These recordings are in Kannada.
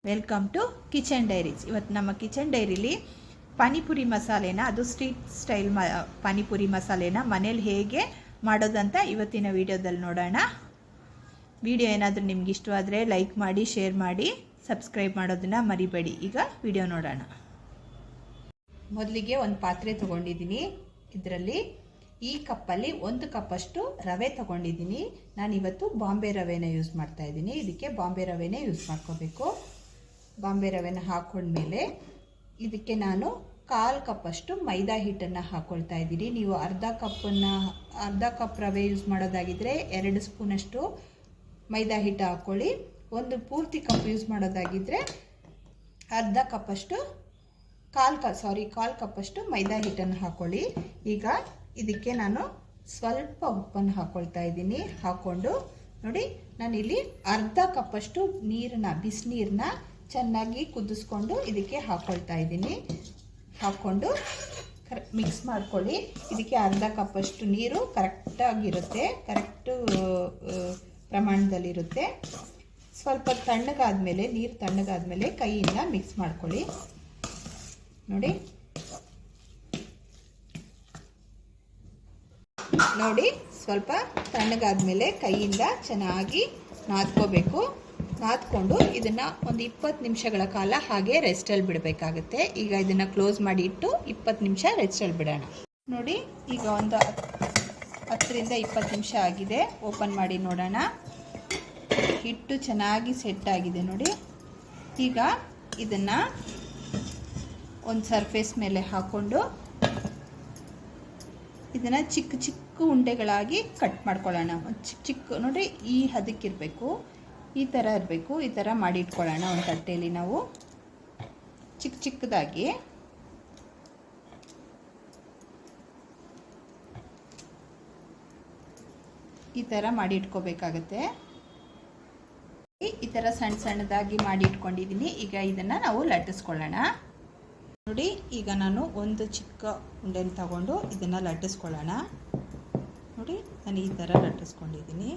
Welcome to kitchen diaries. ಇವತ್ತು ನಮ್ಮ ಕಿಚನ್ ಡೈರಿಲಿ ಪಾನಿಪುರಿ ಮಸಾಲೆನ, ಅದು ಸ್ಟ್ರೀಟ್ ಸ್ಟೈಲ್ ಪಾನಿಪುರಿ ಮಸಾಲೆನ ಮನೇಲಿ ಹೇಗೆ ಮಾಡೋದಂತ ಇವತ್ತಿನ ವಿಡಿಯೋದಲ್ಲಿ ನೋಡೋಣ. ವಿಡಿಯೋ ಏನಾದರೂ ನಿಮ್ಗೆ ಇಷ್ಟವಾದರೆ ಲೈಕ್ ಮಾಡಿ, ಶೇರ್ ಮಾಡಿ, ಸಬ್ಸ್ಕ್ರೈಬ್ ಮಾಡೋದನ್ನು ಮರಿಬೇಡಿ. ಈಗ ವಿಡಿಯೋ ನೋಡೋಣ. ಮೊದಲಿಗೆ ಒಂದು ಪಾತ್ರೆ ತೊಗೊಂಡಿದ್ದೀನಿ. ಇದರಲ್ಲಿ ಈ ಕಪ್ಪಲ್ಲಿ 1 ಕಪ್ಪಷ್ಟು ರವೆ ತೊಗೊಂಡಿದ್ದೀನಿ. ನಾನಿವತ್ತು ಬಾಂಬೆ ರವೆನ ಯೂಸ್ ಮಾಡ್ತಾ ಇದ್ದೀನಿ. ಇದಕ್ಕೆ ಬಾಂಬೆ ರವೆನೇ ಯೂಸ್ ಮಾಡ್ಕೋಬೇಕು. ಬಾಂಬೆ ರವೆನ ಹಾಕೊಂಡ್ಮೇಲೆ ಇದಕ್ಕೆ ನಾನು 1/4 ಕಪ್ಪಷ್ಟು ಮೈದಾ ಹಿಟ್ಟನ್ನು ಹಾಕ್ಕೊಳ್ತಾ ಇದ್ದೀನಿ. ನೀವು ಅರ್ಧ ಕಪ್ ರವೆ ಯೂಸ್ ಮಾಡೋದಾಗಿದ್ದರೆ 2 ಸ್ಪೂನಷ್ಟು ಮೈದಾ ಹಿಟ್ಟು ಹಾಕ್ಕೊಳ್ಳಿ. ಒಂದು ಪೂರ್ತಿ ಕಪ್ ಯೂಸ್ ಮಾಡೋದಾಗಿದ್ದರೆ ಅರ್ಧ ಕಪ್ಪಷ್ಟು 1/4 ಕಪ್ಪಷ್ಟು ಮೈದಾ ಹಿಟ್ಟನ್ನು ಹಾಕ್ಕೊಳ್ಳಿ. ಈಗ ಇದಕ್ಕೆ ನಾನು ಸ್ವಲ್ಪ ಉಪ್ಪನ್ನು ಹಾಕ್ಕೊಳ್ತಾ ಇದ್ದೀನಿ. ಹಾಕ್ಕೊಂಡು ನೋಡಿ, ನಾನಿಲ್ಲಿ ಅರ್ಧ ಕಪ್ಪಷ್ಟು ನೀರನ್ನ, ಬಿಸಿನೀರನ್ನ ಚೆನ್ನಾಗಿ ಕುದಿಸ್ಕೊಂಡು ಇದಕ್ಕೆ ಹಾಕ್ಕೊಳ್ತಾ ಇದ್ದೀನಿ. ಹಾಕ್ಕೊಂಡು ಮಿಕ್ಸ್ ಮಾಡ್ಕೊಳ್ಳಿ. ಇದಕ್ಕೆ ಅರ್ಧ ಕಪ್ಪಷ್ಟು ನೀರು ಕರೆಕ್ಟಾಗಿರುತ್ತೆ, ಕರೆಕ್ಟು ಪ್ರಮಾಣದಲ್ಲಿರುತ್ತೆ. ಸ್ವಲ್ಪ ತಣ್ಣಗಾದ್ಮೇಲೆ, ನೀರು ತಣ್ಣಗಾದ್ಮೇಲೆ ಕೈಯಿಂದ ಮಿಕ್ಸ್ ಮಾಡ್ಕೊಳ್ಳಿ. ನೋಡಿ ಸ್ವಲ್ಪ ತಣ್ಣಗಾದ್ಮೇಲೆ ಕೈಯಿಂದ ಚೆನ್ನಾಗಿ ನಾದ್ಕೋಬೇಕು. ನಾದ್ಕೊಂಡು ಇದನ್ನು ಒಂದು 20 ನಿಮಿಷಗಳ ಕಾಲ ಹಾಗೆ ರೆಸ್ಟಲ್ಲಿ ಬಿಡಬೇಕಾಗುತ್ತೆ. ಈಗ ಇದನ್ನು ಕ್ಲೋಸ್ ಮಾಡಿ ಇಟ್ಟು 20 ನಿಮಿಷ ರೆಸ್ಟಲ್ಲಿ ಬಿಡೋಣ. ನೋಡಿ, ಈಗ ಒಂದು 10ರಿಂದ 20 ನಿಮಿಷ ಆಗಿದೆ. ಓಪನ್ ಮಾಡಿ ನೋಡೋಣ. ಹಿಟ್ಟು ಚೆನ್ನಾಗಿ ಸೆಟ್ ಆಗಿದೆ ನೋಡಿ. ಈಗ ಇದನ್ನು ಒಂದು ಸರ್ಫೇಸ್ ಮೇಲೆ ಹಾಕ್ಕೊಂಡು ಇದನ್ನು ಚಿಕ್ಕ ಚಿಕ್ಕ ಉಂಡೆಗಳಾಗಿ ಕಟ್ ಮಾಡ್ಕೊಳ್ಳೋಣ. ಒಂದು ಚಿಕ್ಕ ನೋಡಿ, ಈ ಹದಕ್ಕಿರಬೇಕು, ಈ ಥರ ಇರಬೇಕು. ಈ ಥರ ಮಾಡಿ ಇಟ್ಕೊಳ್ಳೋಣ. ಒಂದು ತಟ್ಟೆಯಲ್ಲಿ ನಾವು ಚಿಕ್ಕದಾಗಿ ಈ ಥರ ಮಾಡಿ ಇಟ್ಕೋಬೇಕಾಗತ್ತೆ. ಈ ಥರ ಸಣ್ಣದಾಗಿ ಮಾಡಿ ಇಟ್ಕೊಂಡಿದ್ದೀನಿ. ಈಗ ಇದನ್ನು ನಾವು ಲಟ್ಟಿಸ್ಕೊಳ್ಳೋಣ. ನೋಡಿ, ಈಗ ನಾನು ಒಂದು ಚಿಕ್ಕ ಉಂಡೆನ ತಗೊಂಡು ಇದನ್ನು ಲಟ್ಟಿಸ್ಕೊಳ್ಳೋಣ. ನೋಡಿ, ನಾನು ಈ ಥರ ಲಟ್ಟಿಸ್ಕೊಂಡಿದ್ದೀನಿ.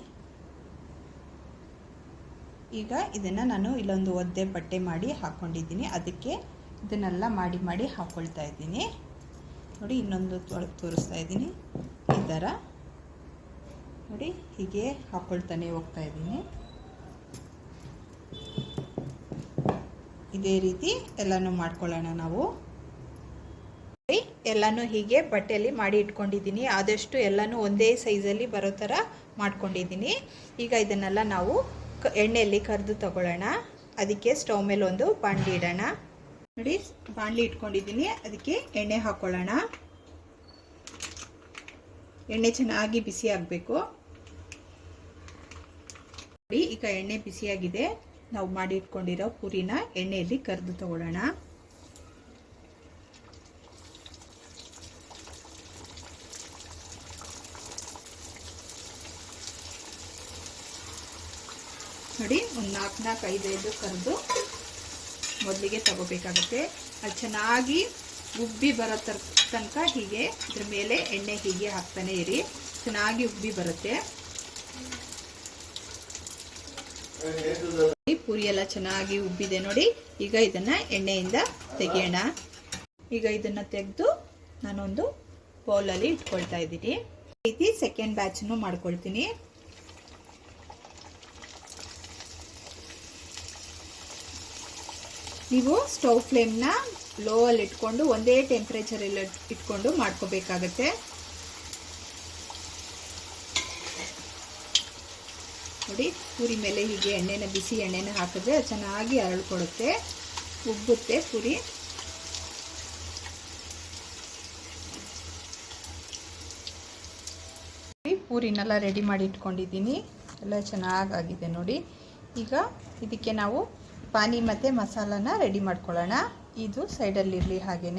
ಈಗ ಇದನ್ನು ನಾನು ಇಲ್ಲೊಂದು ಒದ್ದೆ ಬಟ್ಟೆ ಮಾಡಿ ಹಾಕ್ಕೊಂಡಿದ್ದೀನಿ. ಅದಕ್ಕೆ ಇದನ್ನೆಲ್ಲ ಮಾಡಿ ಹಾಕ್ಕೊಳ್ತಾ ಇದ್ದೀನಿ. ನೋಡಿ, ಇನ್ನೊಂದು ತೋರಿಸ್ತಾ ಇದ್ದೀನಿ. ಈ ಥರ ನೋಡಿ, ಹೀಗೆ ಹಾಕ್ಕೊಳ್ತಾನೆ ಹೋಗ್ತಾ ಇದ್ದೀನಿ. ಇದೇ ರೀತಿ ಎಲ್ಲನೂ ಮಾಡ್ಕೊಳ್ಳೋಣ ನಾವು. ಎಲ್ಲನೂ ಹೀಗೆ ಬಟ್ಟೆಯಲ್ಲಿ ಮಾಡಿ ಇಟ್ಕೊಂಡಿದ್ದೀನಿ. ಆದಷ್ಟು ಎಲ್ಲನೂ ಒಂದೇ ಸೈಜಲ್ಲಿ ಬರೋ ಥರ ಮಾಡ್ಕೊಂಡಿದ್ದೀನಿ. ಈಗ ಇದನ್ನೆಲ್ಲ ನಾವು ಎಣ್ಣೆಯಲ್ಲಿ ಕರೆದು ತಗೊಳ್ಳೋಣ. ಅದಕ್ಕೆ ಸ್ಟವ್ ಮೇಲೆ ಒಂದು ಬಾಣಲಿ ಇಡೋಣ. ನೋಡಿ, ಬಾಣಲಿ ಇಟ್ಕೊಂಡಿದ್ದೀನಿ. ಅದಕ್ಕೆ ಎಣ್ಣೆ ಹಾಕ್ಕೊಳ್ಳೋಣ. ಎಣ್ಣೆ ಚೆನ್ನಾಗಿ ಬಿಸಿ ಆಗಬೇಕು. ನೋಡಿ, ಈಗ ಎಣ್ಣೆ ಬಿಸಿಯಾಗಿದೆ. ನಾವು ಮಾಡಿ ಇಟ್ಕೊಂಡಿರೋ ಪೂರಿನ ಎಣ್ಣೆಯಲ್ಲಿ ಕರೆದು ತಗೊಳ್ಳೋಣ. ನೋಡಿ, ಒಂದು 4-5 ಕರೆದು ಮೊದಲಿಗೆ ತಗೋಬೇಕಾಗುತ್ತೆ. ಅದು ಚೆನ್ನಾಗಿ ಉಬ್ಬಿ ಬರೋ ತನಕ ಹೀಗೆ ಇದ್ರ ಮೇಲೆ ಎಣ್ಣೆ ಹೀಗೆ ಹಾಕ್ತಾನೆ ಇರಿ. ಚೆನ್ನಾಗಿ ಉಬ್ಬಿ ಬರುತ್ತೆ. ಪೂರಿ ಎಲ್ಲ ಚೆನ್ನಾಗಿ ಉಬ್ಬಿದೆ ನೋಡಿ. ಈಗ ಇದನ್ನು ಎಣ್ಣೆಯಿಂದ ತೆಗೆಯೋಣ. ಈಗ ಇದನ್ನು ತೆಗೆದು ನಾನೊಂದು ಬೌಲಲ್ಲಿ ಇಟ್ಕೊಳ್ತಾ ಇದ್ದೀನಿ. ಈ ರೀತಿ ಸೆಕೆಂಡ್ ಬ್ಯಾಚನ್ನು ಮಾಡ್ಕೊಳ್ತೀನಿ. ನೀವು ಸ್ಟವ್ ಫ್ಲೇಮ್ನ ಲೋ ಅಲ್ಲಿ ಇಟ್ಕೊಂಡು ಒಂದೇ ಟೆಂಪ್ರೇಚರಲ್ಲಿ ಇಟ್ಕೊಂಡು ಮಾಡ್ಕೋಬೇಕಾಗತ್ತೆ. ನೋಡಿ, ಪೂರಿ ಮೇಲೆ ಹೀಗೆ ಬಿಸಿ ಎಣ್ಣೆನ ಹಾಕಿದ್ರೆ ಚೆನ್ನಾಗಿ ಅರಳ್ಕೊಡುತ್ತೆ, ಉಬ್ಬುತ್ತೆ ಪೂರಿ. ಪೂರಿನೆಲ್ಲ ರೆಡಿ ಮಾಡಿ ಇಟ್ಕೊಂಡಿದ್ದೀನಿ. ಎಲ್ಲ ಚೆನ್ನಾಗಾಗಿದೆ ನೋಡಿ. ಈಗ ಇದಕ್ಕೆ ನಾವು ಪಾನಿ ಮತ್ತು ಮಸಾಲಾನ ರೆಡಿ ಮಾಡ್ಕೊಳ್ಳೋಣ. ಇದು ಸೈಡಲ್ಲಿರಲಿ ಹಾಗೇ.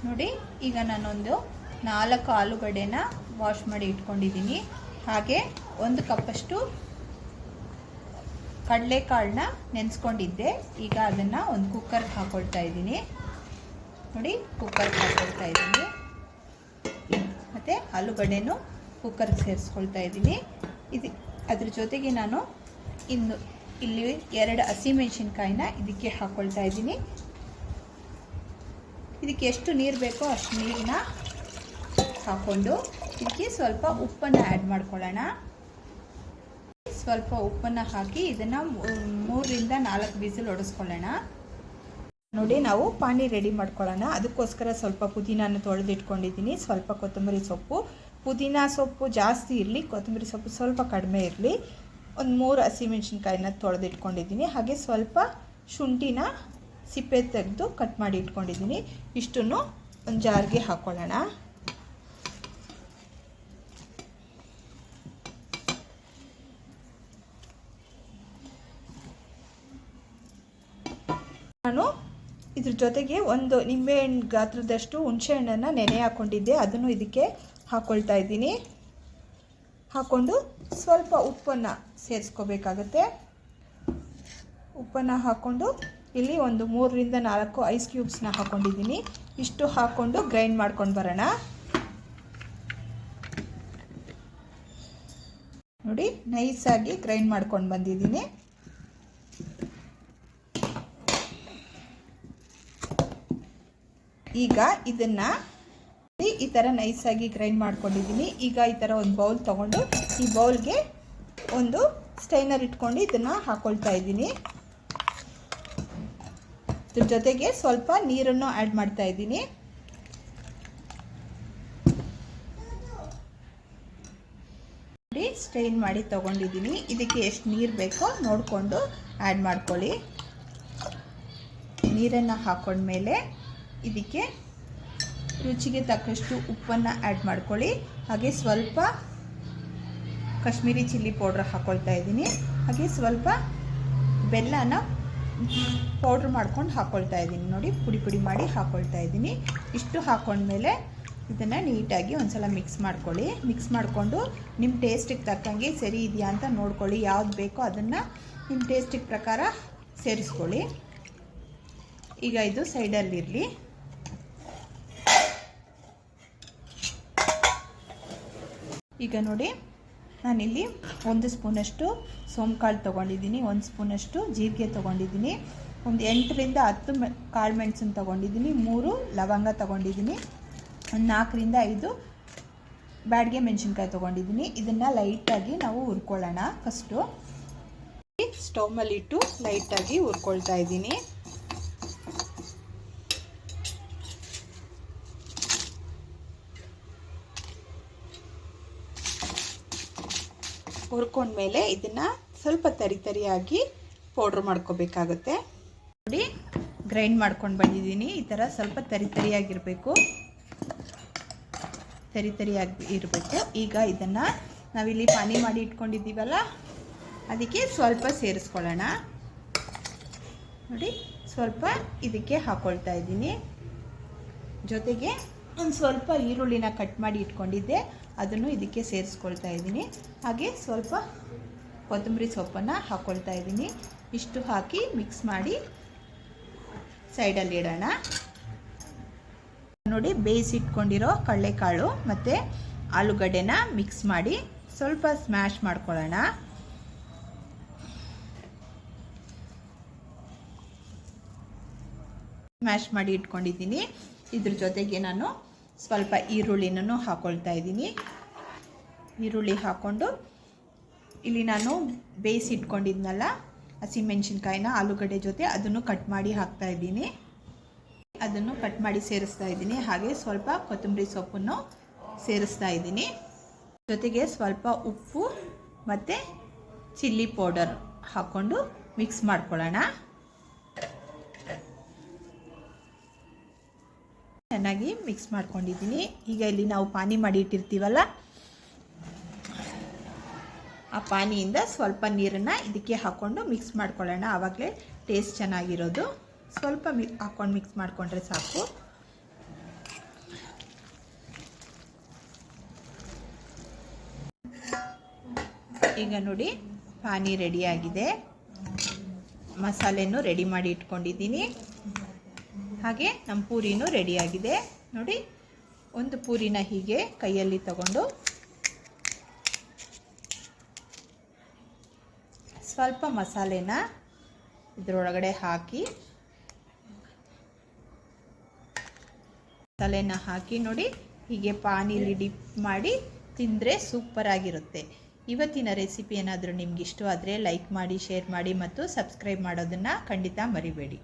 ನೋಡಿ, ಈಗ ನಾನೊಂದು 4 ಆಲೂಗಡ್ಡೆನ ವಾಶ್ ಮಾಡಿ ಇಟ್ಕೊಂಡಿದ್ದೀನಿ. ಹಾಗೆ 1 ಕಪ್ಪಷ್ಟು ಕಡಲೆಕಾಳನ್ನ ನೆನೆಸ್ಕೊಂಡಿದ್ದೆ. ಈಗ ಅದನ್ನು ಒಂದು ಕುಕ್ಕರ್ಗೆ ಹಾಕ್ಕೊಳ್ತಾ ಇದ್ದೀನಿ. ನೋಡಿ, ಕುಕ್ಕರ್ಗೆ ಹಾಕ್ಕೊಳ್ತಾ ಇದ್ದೀನಿ. ಮತ್ತು ಆಲೂಗಡ್ಡೆನೂ ಕುಕ್ಕರ್ಗೆ ಸೇರಿಸ್ಕೊಳ್ತಾ ಇದ್ದೀನಿ. ಅದ್ರ ಜೊತೆಗೆ ನಾನು ಇನ್ನು ಇಲ್ಲಿ 2 ಹಸಿಮೆಣಸಿನ್ಕಾಯಿನ ಇದಕ್ಕೆ ಹಾಕ್ಕೊಳ್ತಾ ಇದ್ದೀನಿ. ಇದಕ್ಕೆ ಎಷ್ಟು ನೀರು ಬೇಕೋ ಅಷ್ಟು ನೀರನ್ನ ಹಾಕ್ಕೊಂಡು ಇದಕ್ಕೆ ಸ್ವಲ್ಪ ಉಪ್ಪನ್ನು ಆ್ಯಡ್ ಮಾಡ್ಕೊಳ್ಳೋಣ. ಸ್ವಲ್ಪ ಉಪ್ಪನ್ನು ಹಾಕಿ ಇದನ್ನು 3ರಿಂದ 4 ವಿಸಿಲ್ ಹೊಡೆಸ್ಕೊಳ್ಳೋಣ. ನೋಡಿ, ನಾವು ಪಾನಿ ರೆಡಿ ಮಾಡ್ಕೊಳ್ಳೋಣ. ಅದಕ್ಕೋಸ್ಕರ ಸ್ವಲ್ಪ ಪುದೀನಾನ ತೊಳೆದಿಟ್ಕೊಂಡಿದ್ದೀನಿ, ಸ್ವಲ್ಪ ಕೊತ್ತಂಬರಿ ಸೊಪ್ಪು. ಪುದೀನ ಸೊಪ್ಪು ಜಾಸ್ತಿ ಇರಲಿ, ಕೊತ್ತಂಬರಿ ಸೊಪ್ಪು ಸ್ವಲ್ಪ ಕಡಿಮೆ ಇರಲಿ. ಒಂದು 3 ಹಸಿಮೆಣಸಿನ್ಕಾಯಿನ ತೊಳೆದಿಟ್ಕೊಂಡಿದ್ದೀನಿ. ಹಾಗೆ ಸ್ವಲ್ಪ ಶುಂಠಿನ ಸಿಪ್ಪೆ ತೆಗೆದು ಕಟ್ ಮಾಡಿ ಇಟ್ಕೊಂಡಿದ್ದೀನಿ. ಇಷ್ಟನ್ನು ಒಂದು ಜಾರ್ಗೆ ಹಾಕ್ಕೊಳ್ಳೋಣ. ನಾನು ಇದ್ರ ಜೊತೆಗೆ ಒಂದು ನಿಂಬೆಹಣ್ಣು ಗಾತ್ರದಷ್ಟು ಹುಣಸೆಹಣ್ಣನ್ನು ನೆನೆ ಹಾಕ್ಕೊಂಡಿದ್ದೆ, ಅದನ್ನು ಇದಕ್ಕೆ ಹಾಕ್ಕೊಳ್ತಾ ಇದ್ದೀನಿ. ಹಾಕ್ಕೊಂಡು ಸ್ವಲ್ಪ ಉಪ್ಪನ್ನು ಸೇರಿಸ್ಕೋಬೇಕಾಗತ್ತೆ. ಉಪ್ಪನ್ನು ಹಾಕ್ಕೊಂಡು ಇಲ್ಲಿ ಒಂದು 3ರಿಂದ 4 ಐಸ್ ಕ್ಯೂಬ್ಸ್ನ ಹಾಕ್ಕೊಂಡಿದ್ದೀನಿ. ಇಷ್ಟು ಹಾಕ್ಕೊಂಡು ಗ್ರೈಂಡ್ ಮಾಡ್ಕೊಂಡು ಬರೋಣ. ನೋಡಿ, ನೈಸಾಗಿ ಗ್ರೈಂಡ್ ಮಾಡ್ಕೊಂಡು ಬಂದಿದ್ದೀನಿ. ಈಗ ಇದನ್ನು ಈ ಥರ ನೈಸಾಗಿ ಗ್ರೈಂಡ್ ಮಾಡ್ಕೊಂಡಿದ್ದೀನಿ. ಈಗ ಈ ಥರ ಒಂದು ಬೌಲ್ ತೊಗೊಂಡು ಈ ಬೌಲ್ಗೆ ಒಂದು ಸ್ಟೈನರ್ ಇಟ್ಕೊಂಡು ಇದನ್ನು ಹಾಕ್ಕೊಳ್ತಾ ಇದ್ದೀನಿ. ಇದ್ರ ಜೊತೆಗೆ ಸ್ವಲ್ಪ ನೀರನ್ನು ಆ್ಯಡ್ ಮಾಡ್ತಾ ಇದ್ದೀನಿ. ನೋಡಿ, ಸ್ಟೈನ್ ಮಾಡಿ ತೊಗೊಂಡಿದ್ದೀನಿ. ಇದಕ್ಕೆ ಎಷ್ಟು ನೀರು ಬೇಕೋ ನೋಡಿಕೊಂಡು ಆ್ಯಡ್ ಮಾಡ್ಕೊಳ್ಳಿ. ನೀರನ್ನು ಹಾಕ್ಕೊಂಡ್ಮೇಲೆ ಇದಕ್ಕೆ ರುಚಿಗೆ ತಕ್ಕಷ್ಟು ಉಪ್ಪನ್ನು ಆ್ಯಡ್ ಮಾಡ್ಕೊಳ್ಳಿ. ಹಾಗೆ ಸ್ವಲ್ಪ ಕಾಶ್ಮೀರಿ ಚಿಲ್ಲಿ ಪೌಡ್ರ್ ಹಾಕ್ಕೊಳ್ತಾ ಇದ್ದೀನಿ. ಹಾಗೆ ಸ್ವಲ್ಪ ಬೆಲ್ಲನ ಪೌಡ್ರ್ ಮಾಡ್ಕೊಂಡು ಹಾಕ್ಕೊಳ್ತಾ ಇದ್ದೀನಿ. ನೋಡಿ, ಪುಡಿ ಮಾಡಿ ಹಾಕ್ಕೊಳ್ತಾ ಇದ್ದೀನಿ. ಇಷ್ಟು ಹಾಕ್ಕೊಂಡ್ಮೇಲೆ ಇದನ್ನು ನೀಟಾಗಿ ಒಂದು ಸಲ ಮಿಕ್ಸ್ ಮಾಡ್ಕೊಳ್ಳಿ. ಮಿಕ್ಸ್ ಮಾಡಿಕೊಂಡು ನಿಮ್ಮ ಟೇಸ್ಟಿಗೆ ತಕ್ಕಂಗೆ ಸರಿ ಇದೆಯಾ ಅಂತ ನೋಡ್ಕೊಳ್ಳಿ. ಯಾವ್ದು ಬೇಕೋ ಅದನ್ನು ನಿಮ್ಮ ಟೇಸ್ಟಿಗೆ ಪ್ರಕಾರ ಸೇರಿಸ್ಕೊಳ್ಳಿ. ಈಗ ಇದು ಸೈಡಲ್ಲಿರಲಿ. ಈಗ ನೋಡಿ, ನಾನಿಲ್ಲಿ 1 ಸ್ಪೂನಷ್ಟು ಸೋಂಕಾಳು ತೊಗೊಂಡಿದ್ದೀನಿ, 1 ಸ್ಪೂನಷ್ಟು ಜೀರಿಗೆ ತೊಗೊಂಡಿದ್ದೀನಿ, ಒಂದು 8ರಿಂದ 10 ಕಾಳು ಮೆಣಸನ್ನು ತೊಗೊಂಡಿದ್ದೀನಿ, 3 ಲವಂಗ ತೊಗೊಂಡಿದ್ದೀನಿ, ಒಂದು 4ರಿಂದ 5 ಬ್ಯಾಡಗೆ ಮೆಣಸಿನ್ಕಾಯಿ ತೊಗೊಂಡಿದ್ದೀನಿ. ಇದನ್ನು ಲೈಟಾಗಿ ನಾವು ಹುರ್ಕೊಳ್ಳೋಣ. ಫಸ್ಟು ಸ್ಟವ್ ಮೇಲಿಟ್ಟು ಲೈಟಾಗಿ ಹುರ್ಕೊಳ್ತಾ ಇದ್ದೀನಿ. ಹುರ್ಕೊಂಡ್ಮೇಲೆ ಇದನ್ನು ಸ್ವಲ್ಪ ತರಿಯಾಗಿ ಪೌಡ್ರ್ ಮಾಡ್ಕೋಬೇಕಾಗುತ್ತೆ. ನೋಡಿ, ಗ್ರೈಂಡ್ ಮಾಡ್ಕೊಂಡು ಬಂದಿದ್ದೀನಿ. ಈ ಥರ ಸ್ವಲ್ಪ ತರಿಯಾಗಿರಬೇಕು, ತರಿಯಾಗಿ ಇರಬೇಕು. ಈಗ ಇದನ್ನು ನಾವಿಲ್ಲಿ ಪಾನಿ ಮಾಡಿ ಇಟ್ಕೊಂಡಿದ್ದೀವಲ್ಲ, ಅದಕ್ಕೆ ಸ್ವಲ್ಪ ಸೇರಿಸ್ಕೊಳ್ಳೋಣ. ನೋಡಿ, ಸ್ವಲ್ಪ ಇದಕ್ಕೆ ಹಾಕ್ಕೊಳ್ತಾ ಇದ್ದೀನಿ. ಜೊತೆಗೆ ಒಂದು ಸ್ವಲ್ಪ ಈರುಳ್ಳಿನ ಕಟ್ ಮಾಡಿ ಇಟ್ಕೊಂಡಿದ್ದೆ, ಅದನ್ನು ಇದಕ್ಕೆ ಸೇರಿಸ್ಕೊಳ್ತಾ ಇದ್ದೀನಿ. ಹಾಗೆ ಸ್ವಲ್ಪ ಕೊತ್ತಂಬರಿ ಸೊಪ್ಪನ್ನು ಹಾಕ್ಕೊಳ್ತಾ ಇದ್ದೀನಿ. ಇಷ್ಟು ಹಾಕಿ ಮಿಕ್ಸ್ ಮಾಡಿ ಸೈಡಲ್ಲಿ ಇಡೋಣ. ನೋಡಿ, ಬೇಯಿಸಿಟ್ಕೊಂಡಿರೋ ಕಡಲೆಕಾಳು ಮತ್ತು ಆಲೂಗಡ್ಡೆನ ಮಿಕ್ಸ್ ಮಾಡಿ ಸ್ವಲ್ಪ ಸ್ಮ್ಯಾಶ್ ಮಾಡ್ಕೊಳ್ಳೋಣ. ಸ್ಮ್ಯಾಶ್ ಮಾಡಿ ಇಟ್ಕೊಂಡಿದ್ದೀನಿ. ಇದ್ರ ಜೊತೆಗೆ ನಾನು ಸ್ವಲ್ಪ ಈರುಳ್ಳಿನೂ ಹಾಕ್ಕೊಳ್ತಾ ಇದ್ದೀನಿ. ಈರುಳ್ಳಿ ಹಾಕ್ಕೊಂಡು ಇಲ್ಲಿ ನಾನು ಬೇಯಿಸಿಟ್ಕೊಂಡಿದ್ನಲ್ಲ ಹಸಿಮೆಣಸಿನ್ಕಾಯಿನ ಆಲೂಗಡ್ಡೆ ಜೊತೆ, ಅದನ್ನು ಕಟ್ ಮಾಡಿ ಹಾಕ್ತಾ ಇದ್ದೀನಿ. ಅದನ್ನು ಕಟ್ ಮಾಡಿ ಸೇರಿಸ್ತಾ ಇದ್ದೀನಿ. ಹಾಗೆ ಸ್ವಲ್ಪ ಕೊತ್ತಂಬರಿ ಸೊಪ್ಪನ್ನು ಸೇರಿಸ್ತಾ ಇದ್ದೀನಿ. ಜೊತೆಗೆ ಸ್ವಲ್ಪ ಉಪ್ಪು ಮತ್ತು ಚಿಲ್ಲಿ ಪೌಡರ್ ಹಾಕ್ಕೊಂಡು ಮಿಕ್ಸ್ ಮಾಡ್ಕೊಳ್ಳೋಣ. ಚೆನ್ನಾಗಿ ಮಿಕ್ಸ್ ಮಾಡ್ಕೊಂಡಿದ್ದೀನಿ. ಈಗ ಇಲ್ಲಿ ನಾವು ಪಾನಿ ಮಾಡಿ ಇಟ್ಟಿರ್ತೀವಲ್ಲ, ಆ ಪಾನಿಯಿಂದ ಸ್ವಲ್ಪ ನೀರನ್ನು ಇದಕ್ಕೆ ಹಾಕ್ಕೊಂಡು ಮಿಕ್ಸ್ ಮಾಡ್ಕೊಳ್ಳೋಣ. ಆವಾಗಲೇ ಟೇಸ್ಟ್ ಚೆನ್ನಾಗಿರೋದು. ಸ್ವಲ್ಪ ಹಾಕ್ಕೊಂಡು ಮಿಕ್ಸ್ ಮಾಡಿಕೊಂಡ್ರೆ ಸಾಕು. ಈಗ ನೋಡಿ, ಪಾನಿ ರೆಡಿಯಾಗಿದೆ. ಮಸಾಲೆನೂ ರೆಡಿ ಮಾಡಿ ಇಟ್ಕೊಂಡಿದ್ದೀನಿ. ಹಾಗೆ ನಮ್ಮ ಪೂರಿನೂ ರೆಡಿಯಾಗಿದೆ. ನೋಡಿ, ಒಂದು ಪೂರಿನ ಹೀಗೆ ಕೈಯಲ್ಲಿ ತಗೊಂಡು ಸ್ವಲ್ಪ ಮಸಾಲೆನ ಇದರೊಳಗಡೆ ಹಾಕಿ ನೋಡಿ, ಹೀಗೆ ಪಾನಿಲಿ ಡಿಪ್ ಮಾಡಿ ತಿಂದರೆ ಸೂಪರಾಗಿರುತ್ತೆ. ಇವತ್ತಿನ ರೆಸಿಪಿ ಏನಾದರೂ ನಿಮ್ಗೆ ಇಷ್ಟವಾದರೆ ಲೈಕ್ ಮಾಡಿ, ಶೇರ್ ಮಾಡಿ ಮತ್ತು ಸಬ್ಸ್ಕ್ರೈಬ್ ಮಾಡೋದನ್ನು ಖಂಡಿತ ಮರಿಬೇಡಿ.